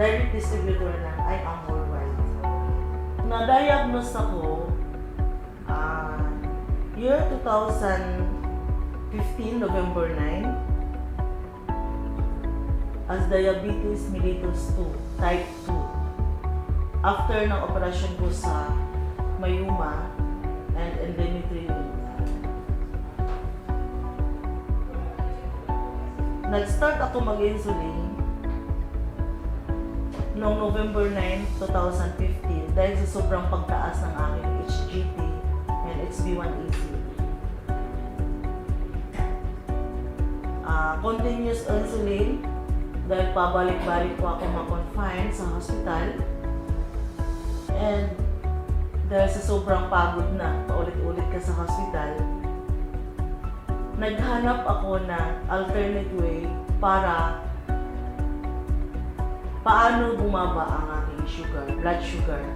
direct distributor ng I Am Worldwide. Na-diagnose ako year 2015, November 9, as diabetes mellitus 2, type 2. After ng operasyon ko sa mayuma and endometrium. Nag-start ako mag-insulin noong November 9, 2015 dahil sa sobrang pagtaas ng aking HGT and HB1AC. Continuous insulin dahil pabalik-balik po ako ma-confine sa hospital. And dahil sa sobrang pagod na, paulit-ulit ka sa hospital, naghanap ako ng alternate way para paano bumaba ang aking sugar, blood sugar.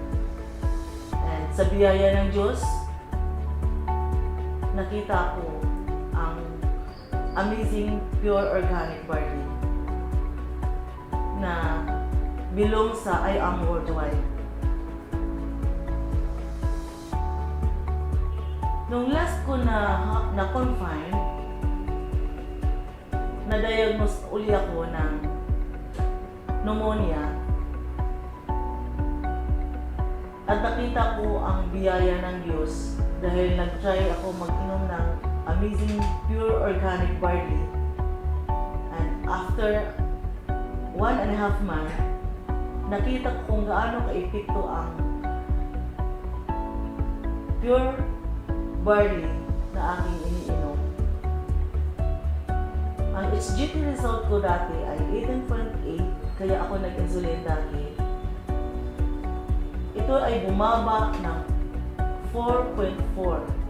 And sa biyaya ng Diyos, nakita ko ang amazing pure organic barley na belong sa I Am Worldwide. Nung last ko na confine, na-diagnose uli ako ng pneumonia at nakita ko ang biyaya ng Diyos dahil nag-try ako mag-inom ng amazing pure organic barley, and after 1.5 months, nakita ko kung gaano ka-epekto ang pure barley na aking iniinom. Ang HGT result ko dati ay 18.8, kaya ako nag-insulin dati. Ito ay bumaba ng 4.4.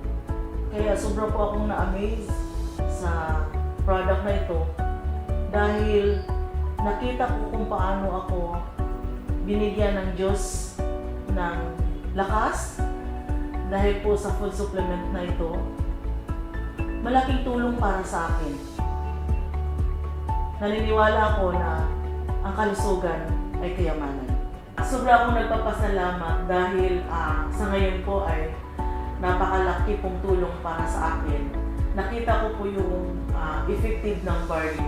Kaya sobra po akong na-amaze sa product na ito dahil nakita ko kung paano ako binigyan ng Diyos ng lakas dahil po sa food supplement na ito. Malaking tulong para sa akin. Naniniwala ako na ang kalusugan ay kayamanan. Sobra akong nagpapasalamat dahil sa ngayon po ay napakalaki pong tulong para sa akin. Nakita ko po yung effective ng barley.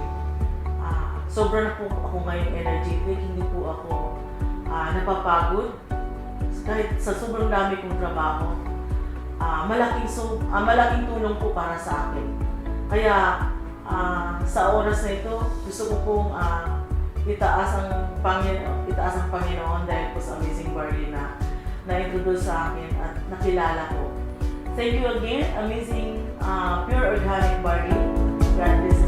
Sobra na po ako ngayon energetic, hindi po ako napapagod. Kahit sa sobrang dami kong trabaho, malaking tulong po para sa akin. Kaya sa oras na ito, gusto ko pong itaas ang Panginoon dahil po sa amazing barley na na-introduce sa akin at nakilala ko. Thank you again, amazing pure organic barley. God bless.